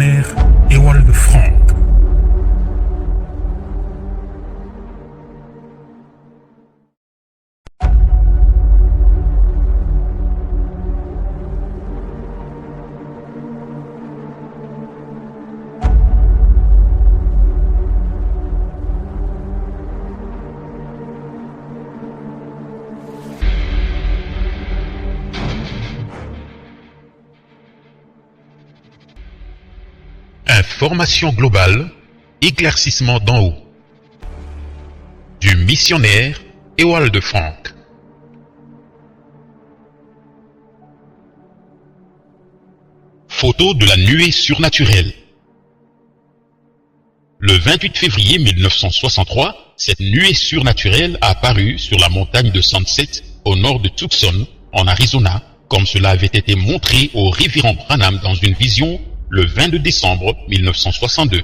missionnaire Ewald Frank. Information globale, éclaircissement d'en haut. Du missionnaire Ewald Frank. Photo de la nuée surnaturelle. Le 28 février 1963, cette nuée surnaturelle a apparu sur la montagne de Sunset, au nord de Tucson, en Arizona, comme cela avait été montré au révérend Branham dans une vision le 22 décembre 1962.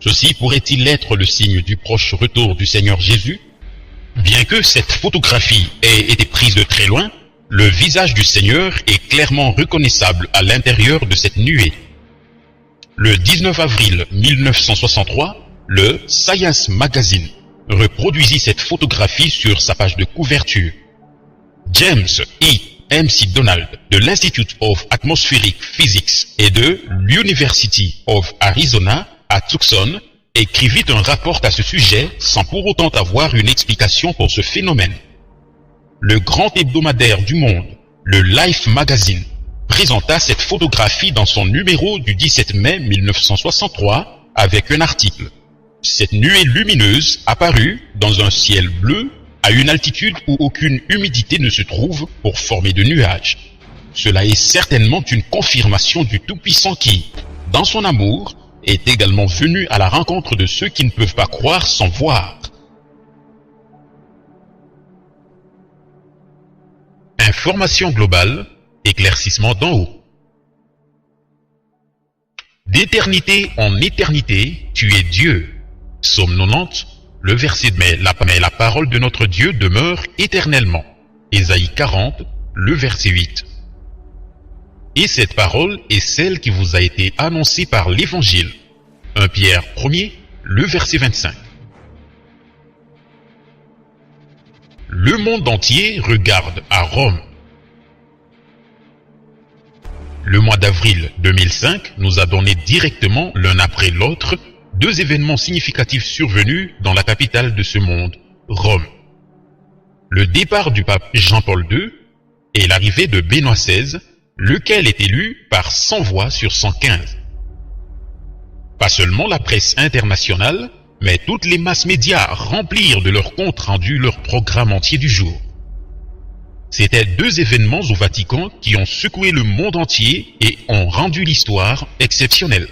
Ceci pourrait-il être le signe du proche retour du Seigneur Jésus? Bien que cette photographie ait été prise de très loin, le visage du Seigneur est clairement reconnaissable à l'intérieur de cette nuée. Le 19 avril 1963, le Science Magazine reproduisit cette photographie sur sa page de couverture. James E. MC Donald de l'Institute of Atmospheric Physics et de l'University of Arizona à Tucson écrivit un rapport à ce sujet sans pour autant avoir une explication pour ce phénomène. Le grand hebdomadaire du monde, le Life Magazine, présenta cette photographie dans son numéro du 17 mai 1963 avec un article. Cette nuée lumineuse apparut dans un ciel bleu à une altitude où aucune humidité ne se trouve pour former de nuages. Cela est certainement une confirmation du Tout-Puissant qui, dans son amour, est également venu à la rencontre de ceux qui ne peuvent pas croire sans voir. Information globale, éclaircissement d'en haut. D'éternité en éternité, tu es Dieu. Psaume 90. Le verset mais la parole de notre Dieu demeure éternellement. Ésaïe 40, le verset 8. Et cette parole est celle qui vous a été annoncée par l'Évangile. 1 Pierre 1er, le verset 25. Le monde entier regarde à Rome. Le mois d'avril 2005 nous a donné directement l'un après l'autre deux événements significatifs survenus dans la capitale de ce monde, Rome. Le départ du pape Jean-Paul II et l'arrivée de Benoît XVI, lequel est élu par 100 voix sur 115. Pas seulement la presse internationale, mais toutes les masses médias remplirent de leurs comptes rendus leur programme entier du jour. C'étaient deux événements au Vatican qui ont secoué le monde entier et ont rendu l'histoire exceptionnelle.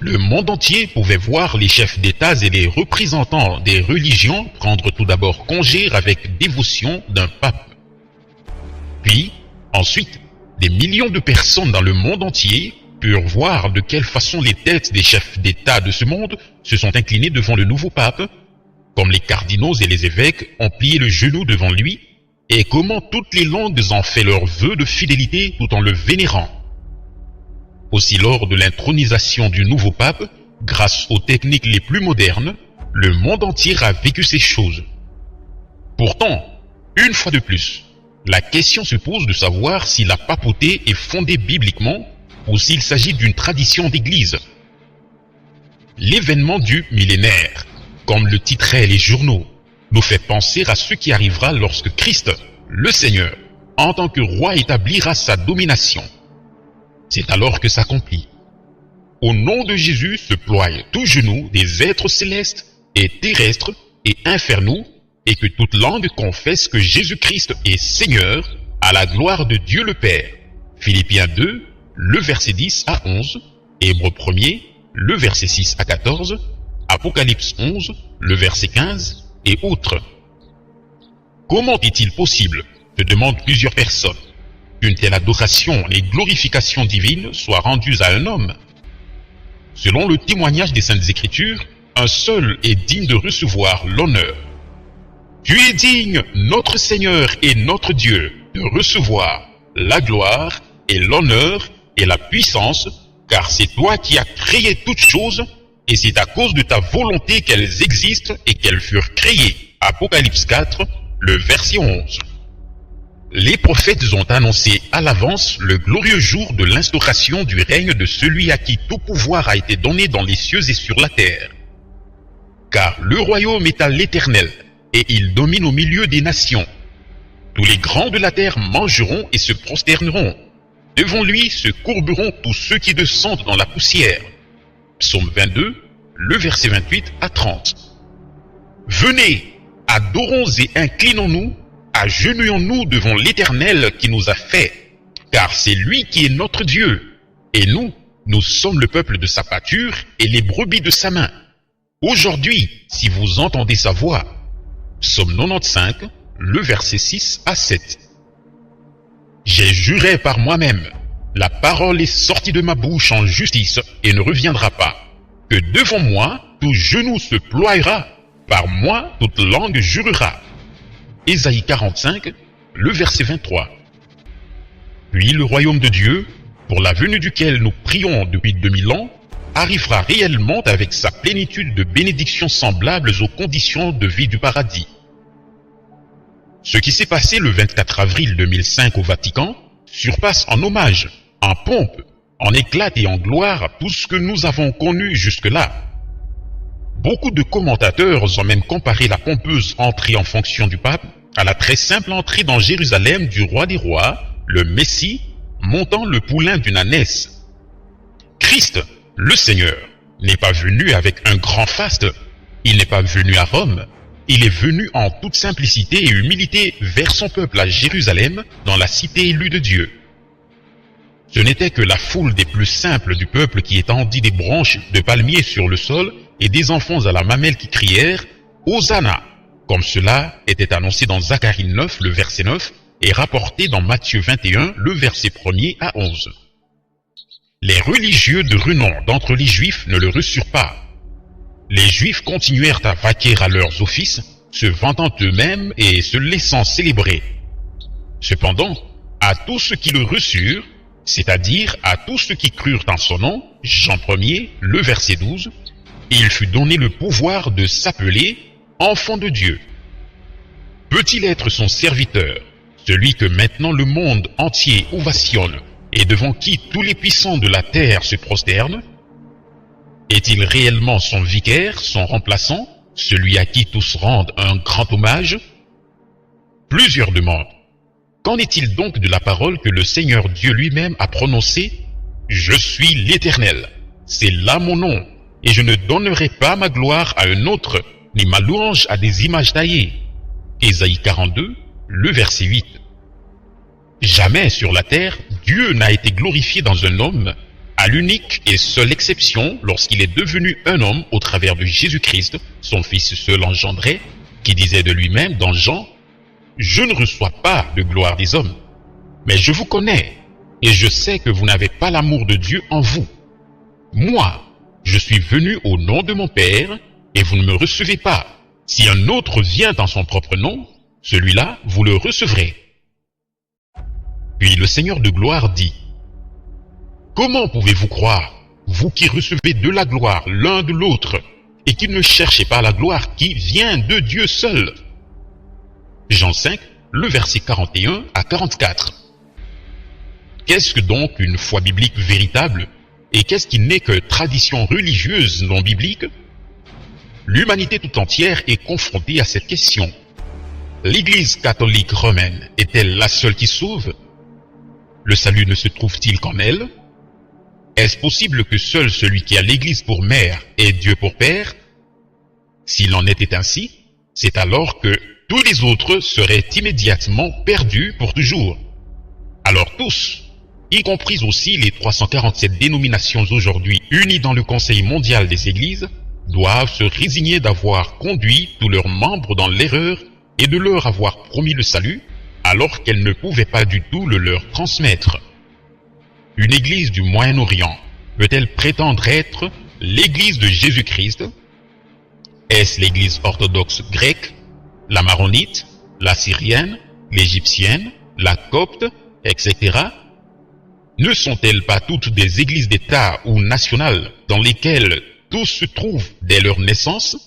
Le monde entier pouvait voir les chefs d'État et les représentants des religions prendre tout d'abord congé avec dévotion d'un pape. Puis, ensuite, des millions de personnes dans le monde entier purent voir de quelle façon les têtes des chefs d'État de ce monde se sont inclinées devant le nouveau pape, comme les cardinaux et les évêques ont plié le genou devant lui, et comment toutes les langues ont fait leur vœu de fidélité tout en le vénérant. Aussi lors de l'intronisation du nouveau pape, grâce aux techniques les plus modernes, le monde entier a vécu ces choses. Pourtant, une fois de plus, la question se pose de savoir si la papauté est fondée bibliquement ou s'il s'agit d'une tradition d'église. L'événement du millénaire, comme le titraient les journaux, nous fait penser à ce qui arrivera lorsque Christ, le Seigneur, en tant que roi établira sa domination. C'est alors que s'accomplit. Au nom de Jésus se ploient tous genoux des êtres célestes et terrestres et infernaux, et que toute langue confesse que Jésus-Christ est Seigneur, à la gloire de Dieu le Père. Philippiens 2, le verset 10 à 11, Hébreux 1er, le verset 6 à 14, Apocalypse 11, le verset 15, et autres. Comment est-il possible, te demandent plusieurs personnes, qu'une telle adoration et glorification divine soient rendues à un homme? Selon le témoignage des Saintes Écritures, un seul est digne de recevoir l'honneur. Tu es digne, notre Seigneur et notre Dieu, de recevoir la gloire et l'honneur et la puissance, car c'est toi qui as créé toutes choses, et c'est à cause de ta volonté qu'elles existent et qu'elles furent créées. Apocalypse 4, le verset 11. Les prophètes ont annoncé à l'avance le glorieux jour de l'instauration du règne de celui à qui tout pouvoir a été donné dans les cieux et sur la terre. Car le royaume est à l'Éternel, et il domine au milieu des nations. Tous les grands de la terre mangeront et se prosterneront. Devant lui se courberont tous ceux qui descendent dans la poussière. Psaume 22, le verset 28 à 30. Venez, adorons et inclinons-nous, agenouillons-nous devant l'Éternel qui nous a fait, car c'est lui qui est notre Dieu, et nous sommes le peuple de sa pâture et les brebis de sa main. Aujourd'hui, si vous entendez sa voix, Psaume 95, le verset 6 à 7. J'ai juré par moi-même, la parole est sortie de ma bouche en justice et ne reviendra pas, que devant moi tout genou se ploiera, par moi toute langue jurera. Ésaïe 45, le verset 23. Puis le royaume de Dieu, pour la venue duquel nous prions depuis 2000 ans, arrivera réellement avec sa plénitude de bénédictions semblables aux conditions de vie du paradis. Ce qui s'est passé le 24 avril 2005 au Vatican surpasse en hommage, en pompe, en éclat et en gloire tout ce que nous avons connu jusque-là. Beaucoup de commentateurs ont même comparé la pompeuse entrée en fonction du pape à la très simple entrée dans Jérusalem du roi des rois, le Messie, montant le poulain d'une ânesse. Christ, le Seigneur, n'est pas venu avec un grand faste, il n'est pas venu à Rome, il est venu en toute simplicité et humilité vers son peuple à Jérusalem, dans la cité élue de Dieu. Ce n'était que la foule des plus simples du peuple qui étendit des branches de palmiers sur le sol et des enfants à la mamelle qui crièrent « Hosanna !» comme cela était annoncé dans Zacharie 9, le verset 9, et rapporté dans Matthieu 21, le verset 1er à 11. Les religieux de renom d'entre les Juifs ne le reçurent pas. Les Juifs continuèrent à vaquer à leurs offices, se vantant eux-mêmes et se laissant célébrer. Cependant, à tous ceux qui le reçurent, c'est-à-dire à tous ceux qui crurent en son nom, Jean 1er, le verset 12, il fut donné le pouvoir de s'appeler enfant de Dieu. Peut-il être son serviteur, celui que maintenant le monde entier ovationne et devant qui tous les puissants de la terre se prosternent? Est-il réellement son vicaire, son remplaçant, celui à qui tous rendent un grand hommage? Plusieurs demandent. Qu'en est-il donc de la parole que le Seigneur Dieu lui-même a prononcée? Je suis l'Éternel, c'est là mon nom, et je ne donnerai pas ma gloire à un autre, ni ma louange à des images taillées. Ésaïe 42, le verset 8. Jamais sur la terre, Dieu n'a été glorifié dans un homme, à l'unique et seule exception lorsqu'il est devenu un homme au travers de Jésus-Christ, son Fils seul engendré, qui disait de lui-même dans Jean, « Je ne reçois pas de gloire des hommes, mais je vous connais, et je sais que vous n'avez pas l'amour de Dieu en vous. Moi, je suis venu au nom de mon Père, et vous ne me recevez pas. Si un autre vient en son propre nom, celui-là, vous le recevrez. » Puis le Seigneur de gloire dit, « Comment pouvez-vous croire, vous qui recevez de la gloire l'un de l'autre, et qui ne cherchez pas la gloire qui vient de Dieu seul ?» Jean 5, le verset 41 à 44. Qu'est-ce que donc une foi biblique véritable, et qu'est-ce qui n'est que tradition religieuse non biblique? L'humanité tout entière est confrontée à cette question. L'Église catholique romaine est-elle la seule qui sauve? Le salut ne se trouve-t-il qu'en elle? Est-ce possible que seul celui qui a l'Église pour mère ait Dieu pour père? S'il en était ainsi, c'est alors que tous les autres seraient immédiatement perdus pour toujours. Alors tous, y compris aussi les 347 dénominations aujourd'hui unies dans le Conseil mondial des Églises, doivent se résigner d'avoir conduit tous leurs membres dans l'erreur et de leur avoir promis le salut, alors qu'elles ne pouvaient pas du tout le leur transmettre. Une église du Moyen-Orient peut-elle prétendre être l'église de Jésus-Christ? Est-ce l'église orthodoxe grecque, la maronite, la syrienne, l'égyptienne, la copte, etc.? Ne sont-elles pas toutes des églises d'État ou nationales dans lesquelles tous se trouvent dès leur naissance?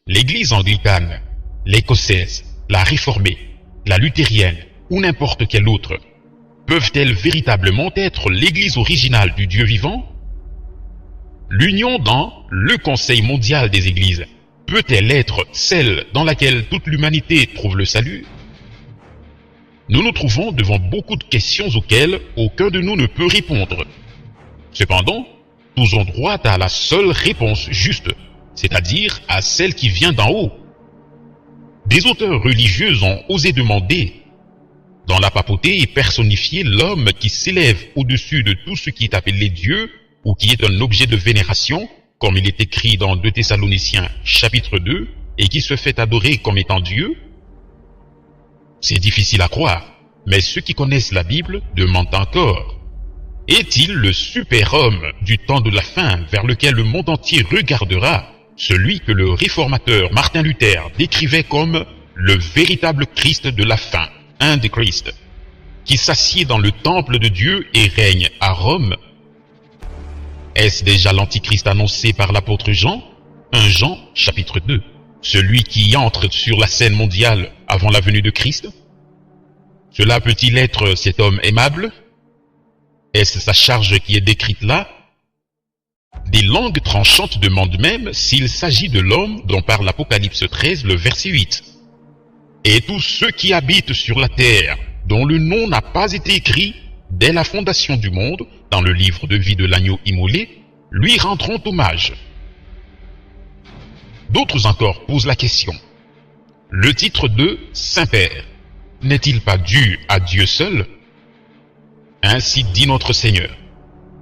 L'église anglicane, l'écossaise, la réformée, la luthérienne ou n'importe quelle autre, peuvent-elles véritablement être l'église originale du Dieu vivant? L'union dans le Conseil mondial des églises peut-elle être celle dans laquelle toute l'humanité trouve le salut? Nous nous trouvons devant beaucoup de questions auxquelles aucun de nous ne peut répondre. Cependant, tous ont droit à la seule réponse juste, c'est-à-dire à celle qui vient d'en haut. Des auteurs religieux ont osé demander, dans la papauté est personnifié l'homme qui s'élève au-dessus de tout ce qui est appelé Dieu ou qui est un objet de vénération, comme il est écrit dans 2 Thessaloniciens chapitre 2, et qui se fait adorer comme étant Dieu. C'est difficile à croire, mais ceux qui connaissent la Bible demandent encore. Est-il le super-homme du temps de la fin vers lequel le monde entier regardera, celui que le réformateur Martin Luther décrivait comme le véritable Christ de la fin, Antéchrist, qui s'assied dans le temple de Dieu et règne à Rome? Est-ce déjà l'Antichrist annoncé par l'apôtre Jean? 1 Jean chapitre 2. Celui qui entre sur la scène mondiale avant la venue de Christ? Cela peut-il être cet homme aimable? Est-ce sa charge qui est décrite là? Des langues tranchantes demandent même s'il s'agit de l'homme dont parle l'Apocalypse 13, le verset 8. Et tous ceux qui habitent sur la terre, dont le nom n'a pas été écrit dès la fondation du monde, dans le livre de vie de l'agneau immolé, lui rendront hommage. D'autres encore posent la question. Le titre de Saint-Père n'est-il pas dû à Dieu seul? Ainsi dit notre Seigneur.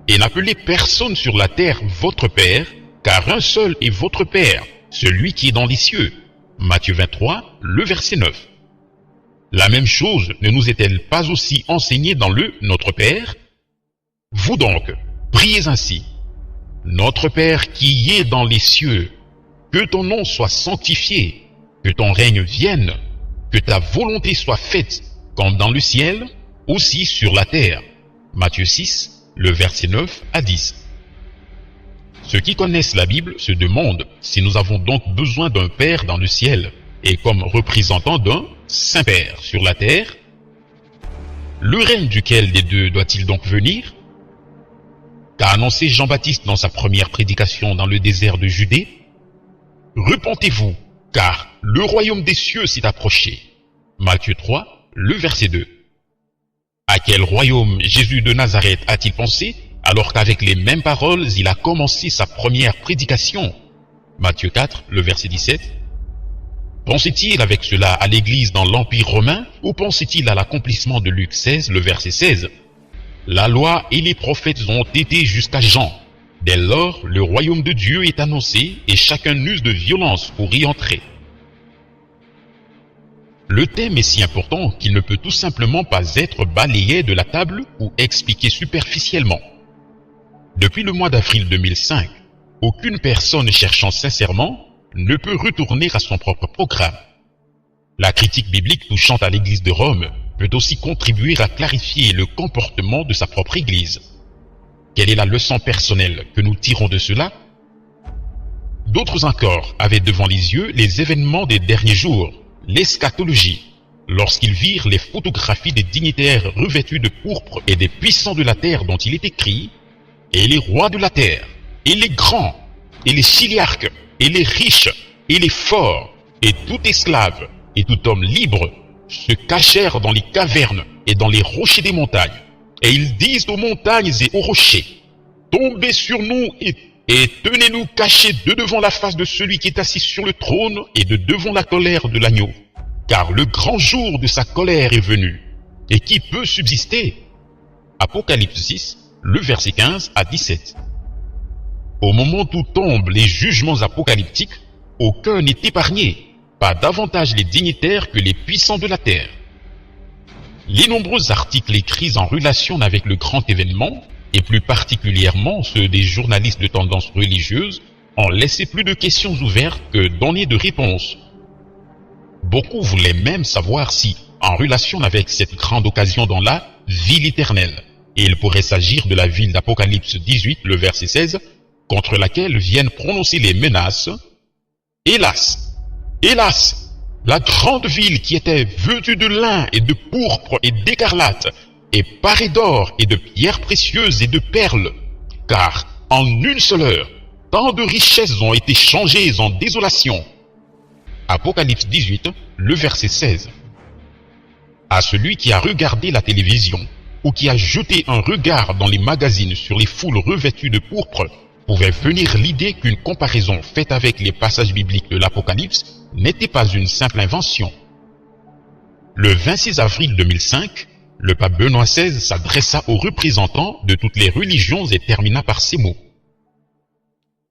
Et n'appelez personne sur la terre votre Père, car un seul est votre Père, celui qui est dans les cieux. Matthieu 23, le verset 9. La même chose ne nous est-elle pas aussi enseignée dans le Notre Père? Vous donc, priez ainsi. Notre Père qui est dans les cieux, que ton nom soit sanctifié, que ton règne vienne, que ta volonté soit faite, comme dans le ciel, aussi sur la terre. Matthieu 6, le verset 9 à 10. Ceux qui connaissent la Bible se demandent si nous avons donc besoin d'un Père dans le ciel, et comme représentant d'un Saint-Père sur la terre. Le règne duquel des deux doit-il donc venir? Qu'a annoncé Jean-Baptiste dans sa première prédication dans le désert de Judée? Repentez-vous, car le royaume des cieux s'est approché. Matthieu 3, le verset 2. À quel royaume Jésus de Nazareth a-t-il pensé, alors qu'avec les mêmes paroles, il a commencé sa première prédication? Matthieu 4, le verset 17. Pensait-il avec cela à l'Église dans l'Empire romain, ou pensait-il à l'accomplissement de Luc 16, le verset 16? La loi et les prophètes ont été jusqu'à Jean. Dès lors, le royaume de Dieu est annoncé, et chacun use de violence pour y entrer. Le thème est si important qu'il ne peut tout simplement pas être balayé de la table ou expliqué superficiellement. Depuis le mois d'avril 2005, aucune personne cherchant sincèrement ne peut retourner à son propre programme. La critique biblique touchant à l'Église de Rome peut aussi contribuer à clarifier le comportement de sa propre Église. Quelle est la leçon personnelle que nous tirons de cela? D'autres encore avaient devant les yeux les événements des derniers jours, l'eschatologie, lorsqu'ils virent les photographies des dignitaires revêtus de pourpre et des puissants de la terre dont il est écrit, et les rois de la terre, et les grands, et les chiliarques, et les riches, et les forts, et tout esclave, et tout homme libre, se cachèrent dans les cavernes et dans les rochers des montagnes. Et ils disent aux montagnes et aux rochers, tombez sur nous et tenez-nous cachés de devant la face de celui qui est assis sur le trône et de devant la colère de l'agneau. Car le grand jour de sa colère est venu. Et qui peut subsister? Apocalypse 6, le verset 15 à 17. Au moment où tombent les jugements apocalyptiques, aucun n'est épargné, pas davantage les dignitaires que les puissants de la terre. Les nombreux articles écrits en relation avec le grand événement, et plus particulièrement ceux des journalistes de tendance religieuse, ont laissé plus de questions ouvertes que donné de réponses. Beaucoup voulaient même savoir si, en relation avec cette grande occasion dans la ville éternelle, Et il pourrait s'agir de la ville d'Apocalypse 18, le verset 16, contre laquelle viennent prononcer les menaces. Hélas, hélas, la grande ville qui était vêtue de lin et de pourpre et d'écarlate, et parée d'or et de pierres précieuses et de perles, car en une seule heure, tant de richesses ont été changées en désolation. Apocalypse 18, le verset 16. À celui qui a regardé la télévision, ou qui a jeté un regard dans les magazines sur les foules revêtues de pourpre, pouvait venir l'idée qu'une comparaison faite avec les passages bibliques de l'Apocalypse n'était pas une simple invention. Le 26 avril 2005, le pape Benoît XVI s'adressa aux représentants de toutes les religions et termina par ces mots.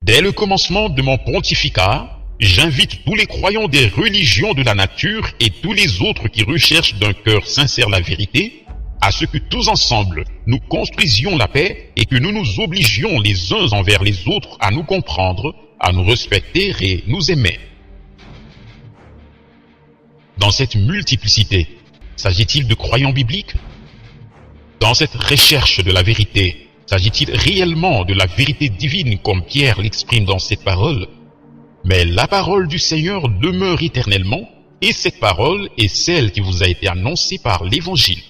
Dès le commencement de mon pontificat, j'invite tous les croyants des religions de la nature et tous les autres qui recherchent d'un cœur sincère la vérité, à ce que tous ensemble, nous construisions la paix et que nous nous obligions les uns envers les autres à nous comprendre, à nous respecter et nous aimer. Dans cette multiplicité, s'agit-il de croyants bibliques? Dans cette recherche de la vérité, s'agit-il réellement de la vérité divine comme Pierre l'exprime dans cette parole? Mais la parole du Seigneur demeure éternellement, et cette parole est celle qui vous a été annoncée par l'Évangile.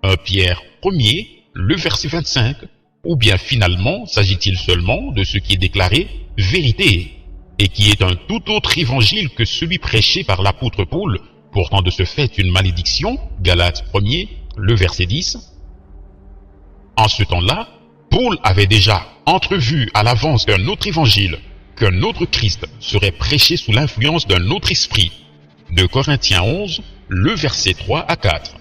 1 Pierre 1er, le verset 25, ou bien finalement s'agit-il seulement de ce qui est déclaré vérité, et qui est un tout autre évangile que celui prêché par l'apôtre Paul, portant de ce fait une malédiction, Galates 1er, le verset 10. En ce temps-là, Paul avait déjà entrevu à l'avance qu'un autre évangile, qu'un autre Christ serait prêché sous l'influence d'un autre esprit. De Corinthiens 11, le verset 3 à 4.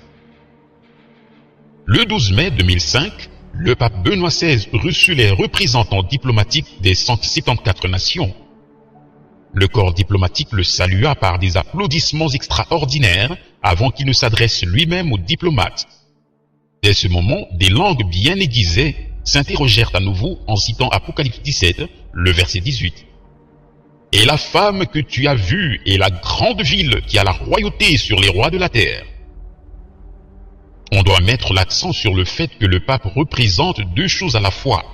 Le 12 mai 2005, le pape Benoît XVI reçut les représentants diplomatiques des 174 nations. Le corps diplomatique le salua par des applaudissements extraordinaires avant qu'il ne s'adresse lui-même aux diplomates. Dès ce moment, des langues bien aiguisées s'interrogèrent à nouveau en citant Apocalypse 17, le verset 18. « Et la femme que tu as vue est la grande ville qui a la royauté sur les rois de la terre. » On doit mettre l'accent sur le fait que le pape représente deux choses à la fois.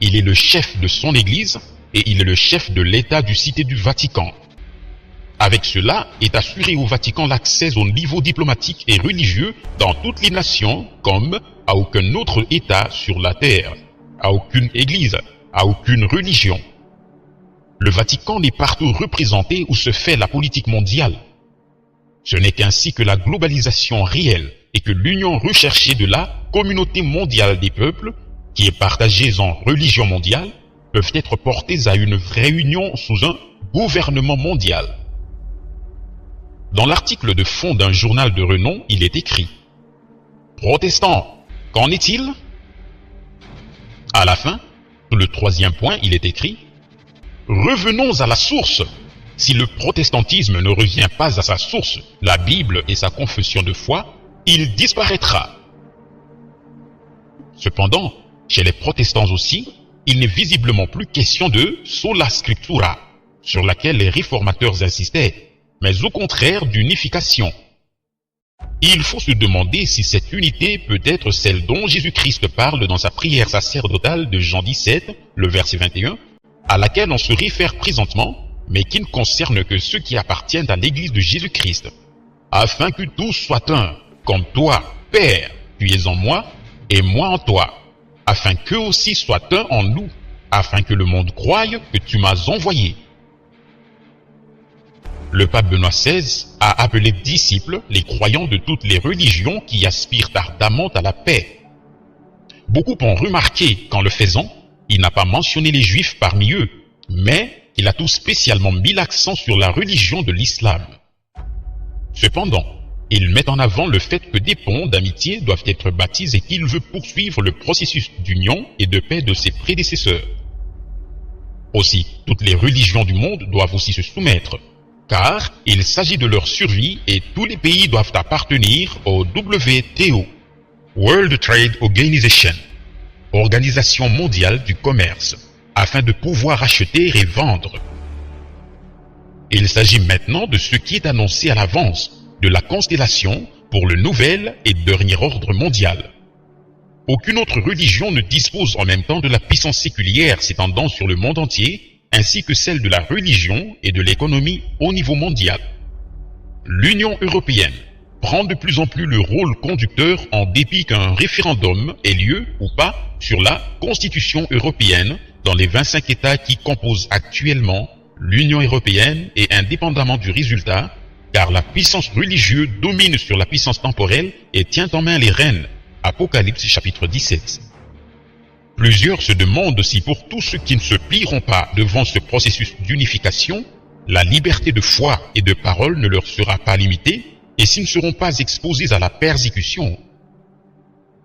Il est le chef de son Église et il est le chef de l'État du Cité du Vatican. Avec cela est assuré au Vatican l'accès au niveau diplomatique et religieux dans toutes les nations comme à aucun autre État sur la terre, à aucune Église, à aucune religion. Le Vatican n'est partout représenté où se fait la politique mondiale. Ce n'est qu'ainsi que la globalisation réelle et que l'union recherchée de la communauté mondiale des peuples, qui est partagée en religion mondiale, peuvent être portées à une vraie union sous un gouvernement mondial. Dans l'article de fond d'un journal de renom, il est écrit « Protestants, qu'en est-il » À la fin, sous le troisième point, il est écrit « Revenons à la source. Si le protestantisme ne revient pas à sa source, la Bible et sa confession de foi, il disparaîtra. » Cependant, chez les protestants aussi, il n'est visiblement plus question de sola scriptura, sur laquelle les réformateurs insistaient, mais au contraire d'unification. Il faut se demander si cette unité peut être celle dont Jésus-Christ parle dans sa prière sacerdotale de Jean 17, le verset 21, à laquelle on se réfère présentement, mais qui ne concerne que ceux qui appartiennent à l'Église de Jésus-Christ, afin que tous soient un, comme toi, Père, tu es en moi, et moi en toi, afin qu'eux aussi soient un en nous, afin que le monde croie que tu m'as envoyé. Le pape Benoît XVI a appelé disciples les croyants de toutes les religions qui aspirent ardemment à la paix. Beaucoup ont remarqué qu'en le faisant, il n'a pas mentionné les Juifs parmi eux, mais il a tout spécialement mis l'accent sur la religion de l'islam. Cependant, il met en avant le fait que des ponts d'amitié doivent être bâtis et qu'il veut poursuivre le processus d'union et de paix de ses prédécesseurs. Aussi, toutes les religions du monde doivent aussi se soumettre, car il s'agit de leur survie et tous les pays doivent appartenir au WTO, World Trade Organization, Organisation mondiale du commerce, afin de pouvoir acheter et vendre. Il s'agit maintenant de ce qui est annoncé à l'avance, de la constellation pour le nouvel et dernier ordre mondial. Aucune autre religion ne dispose en même temps de la puissance séculière s'étendant sur le monde entier, ainsi que celle de la religion et de l'économie au niveau mondial. L'Union européenne prend de plus en plus le rôle conducteur en dépit qu'un référendum ait lieu ou pas sur la Constitution européenne dans les 25 États qui composent actuellement l'Union européenne et indépendamment du résultat, car la puissance religieuse domine sur la puissance temporelle et tient en main les rênes. Apocalypse chapitre 17. Plusieurs se demandent si pour tous ceux qui ne se plieront pas devant ce processus d'unification, la liberté de foi et de parole ne leur sera pas limitée et s'ils ne seront pas exposés à la persécution.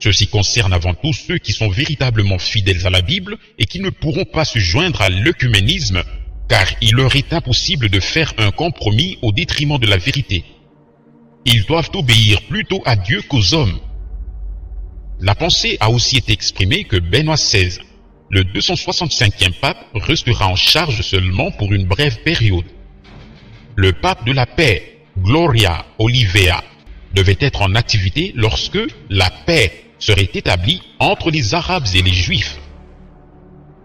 Ceci concerne avant tout ceux qui sont véritablement fidèles à la Bible et qui ne pourront pas se joindre à l'œcuménisme, car il leur est impossible de faire un compromis au détriment de la vérité. Ils doivent obéir plutôt à Dieu qu'aux hommes. La pensée a aussi été exprimée que Benoît XVI, le 265e pape, restera en charge seulement pour une brève période. Le pape de la paix, Gloria Olivea, devait être en activité lorsque la paix serait établie entre les Arabes et les Juifs.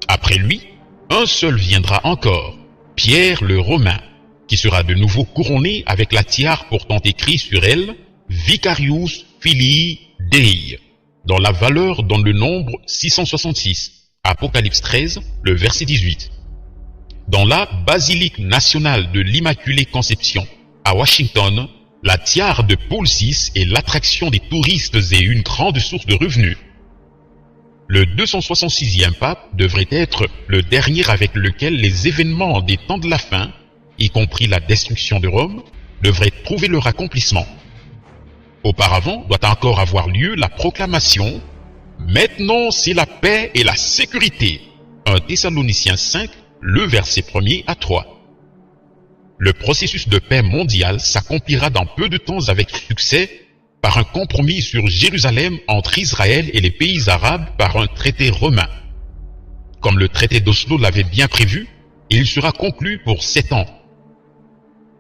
Après lui, un seul viendra encore, Pierre le Romain, qui sera de nouveau couronné avec la tiare portant écrit sur elle Vicarius Filii Dei, dont la valeur donne le nombre 666, Apocalypse 13, le verset 18. Dans la basilique nationale de l'Immaculée Conception, à Washington, la tiare de Paul VI est l'attraction des touristes et une grande source de revenus. Le 266e pape devrait être le dernier avec lequel les événements des temps de la fin, y compris la destruction de Rome, devraient trouver leur accomplissement. Auparavant doit encore avoir lieu la proclamation « Maintenant c'est la paix et la sécurité » 1 Thessaloniciens 5, le verset 1er à 3. Le processus de paix mondial s'accomplira dans peu de temps avec succès par un compromis sur Jérusalem entre Israël et les pays arabes par un traité romain. Comme le traité d'Oslo l'avait bien prévu, il sera conclu pour 7 ans.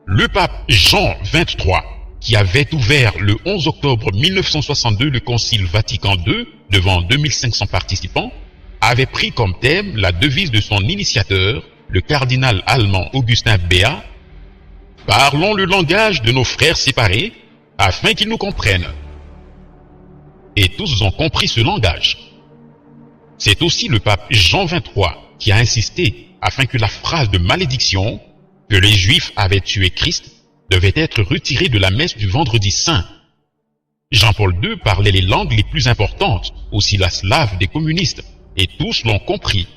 Le pape Jean XXIII, qui avait ouvert le 11 octobre 1962 le Concile Vatican II devant 2500 participants, avait pris comme thème la devise de son initiateur, le cardinal allemand Augustin Béat, « Parlons le langage de nos frères séparés, afin qu'ils nous comprennent. » Et tous ont compris ce langage. C'est aussi le pape Jean XXIII qui a insisté afin que la phrase de malédiction que les Juifs avaient tué Christ devait être retirée de la messe du vendredi saint. Jean-Paul II parlait les langues les plus importantes, aussi la slave des communistes, et tous l'ont compris.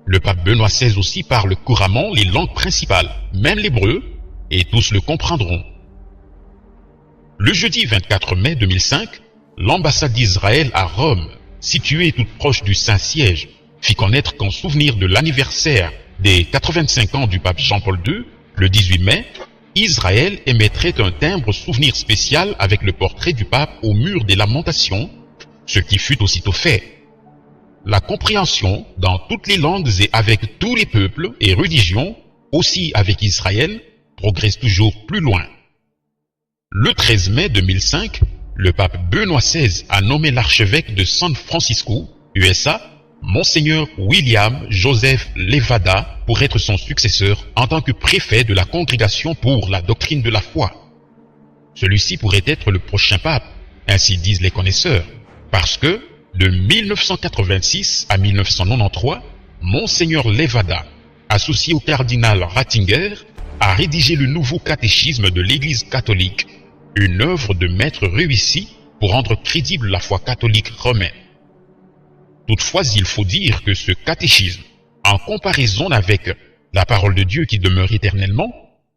Le pape Benoît XVI aussi parle couramment les langues principales, même l'hébreu, et tous le comprendront. Le jeudi 24 mai 2005, l'ambassade d'Israël à Rome, située toute proche du Saint-Siège, fit connaître qu'en souvenir de l'anniversaire des 85 ans du pape Jean-Paul II, le 18 mai, Israël émettrait un timbre souvenir spécial avec le portrait du pape au mur des lamentations, ce qui fut aussitôt fait. La compréhension dans toutes les langues et avec tous les peuples et religions, aussi avec Israël, progresse toujours plus loin. Le 13 mai 2005, le pape Benoît XVI a nommé l'archevêque de San Francisco, USA, Monseigneur William Joseph Levada pour être son successeur en tant que préfet de la Congrégation pour la doctrine de la foi. Celui-ci pourrait être le prochain pape, ainsi disent les connaisseurs, parce que de 1986 à 1993, Monseigneur Levada, associé au cardinal Ratzinger, a rédigé le nouveau catéchisme de l'Église catholique, une œuvre de maître réussie pour rendre crédible la foi catholique romaine. Toutefois, il faut dire que ce catéchisme, en comparaison avec la parole de Dieu qui demeure éternellement,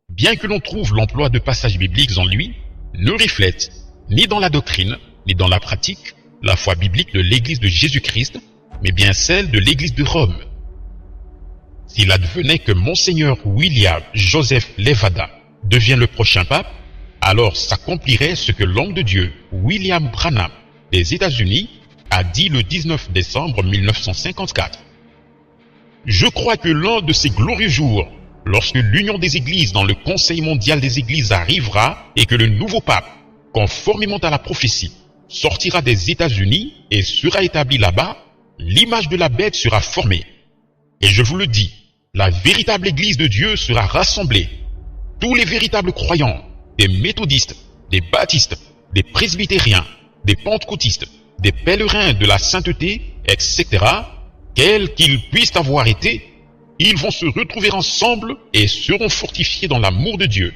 bien que l'on trouve l'emploi de passages bibliques en lui, ne reflète, ni dans la doctrine, ni dans la pratique, la foi biblique de l'Église de Jésus-Christ, mais bien celle de l'Église de Rome. S'il advenait que Monseigneur William Joseph Levada devienne le prochain pape, alors s'accomplirait ce que l'homme de Dieu, William Branham, des États-Unis, a dit le 19 décembre 1954. Je crois que l'un de ces glorieux jours, lorsque l'union des églises dans le Conseil mondial des églises arrivera et que le nouveau pape, conformément à la prophétie, sortira des États-Unis et sera établi là-bas, l'image de la bête sera formée. Et je vous le dis, la véritable Église de Dieu sera rassemblée. Tous les véritables croyants, des méthodistes, des baptistes, des presbytériens, des pentecôtistes, des pèlerins de la sainteté, etc., quels qu'ils puissent avoir été, ils vont se retrouver ensemble et seront fortifiés dans l'amour de Dieu.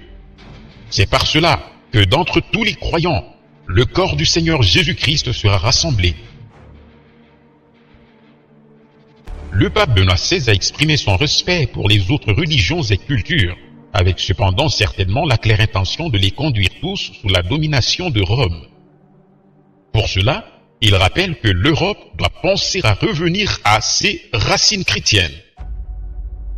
C'est par cela que d'entre tous les croyants, le corps du Seigneur Jésus-Christ sera rassemblé. Le pape Benoît XVI a exprimé son respect pour les autres religions et cultures, avec cependant certainement la claire intention de les conduire tous sous la domination de Rome. Pour cela, il rappelle que l'Europe doit penser à revenir à ses racines chrétiennes.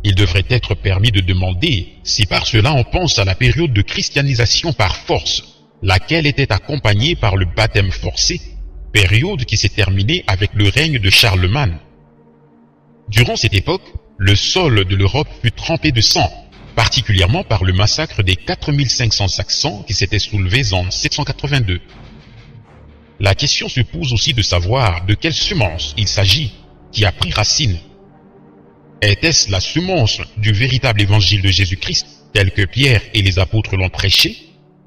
Il devrait être permis de demander si par cela on pense à la période de christianisation par force, laquelle était accompagnée par le baptême forcé, période qui s'est terminée avec le règne de Charlemagne. Durant cette époque, le sol de l'Europe fut trempé de sang, particulièrement par le massacre des 4500 Saxons qui s'étaient soulevés en 782. La question se pose aussi de savoir de quelle semence il s'agit qui a pris racine. Était-ce la semence du véritable évangile de Jésus-Christ, tel que Pierre et les apôtres l'ont prêché,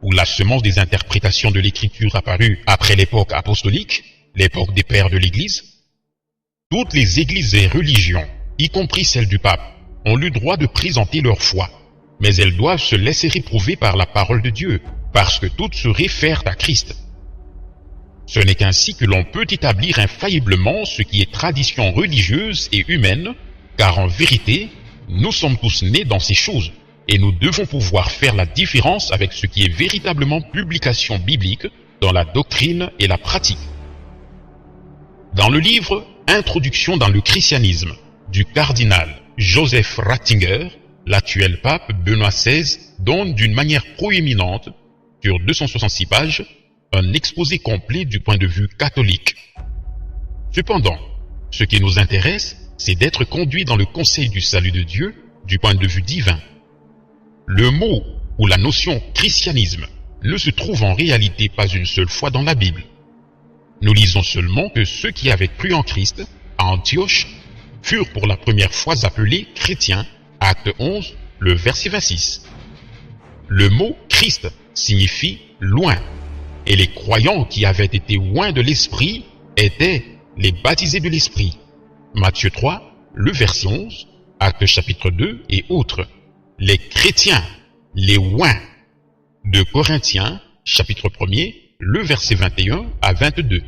ou la semence des interprétations de l'écriture apparues après l'époque apostolique, l'époque des pères de l'Église? Toutes les églises et religions, y compris celles du pape, ont le droit de présenter leur foi, mais elles doivent se laisser éprouver par la parole de Dieu, parce que toutes se réfèrent à Christ. Ce n'est qu'ainsi que l'on peut établir infailliblement ce qui est tradition religieuse et humaine, car en vérité, nous sommes tous nés dans ces choses, et nous devons pouvoir faire la différence avec ce qui est véritablement publication biblique dans la doctrine et la pratique. Dans le livre « Introduction dans le christianisme » du cardinal Joseph Ratzinger, l'actuel pape Benoît XVI donne d'une manière proéminente, sur 266 pages, un exposé complet du point de vue catholique. Cependant, ce qui nous intéresse, c'est d'être conduit dans le conseil du salut de Dieu du point de vue divin. Le mot ou la notion christianisme ne se trouve en réalité pas une seule fois dans la Bible. Nous lisons seulement que ceux qui avaient cru en Christ, à Antioche, furent pour la première fois appelés chrétiens, acte 11, le verset 26. Le mot Christ signifie loin, et les croyants qui avaient été loin de l'Esprit étaient les baptisés de l'Esprit. Matthieu 3, le verset 11, acte chapitre 2 et autres. Les chrétiens, les oints. De Corinthiens, chapitre 1er, le verset 21 à 22.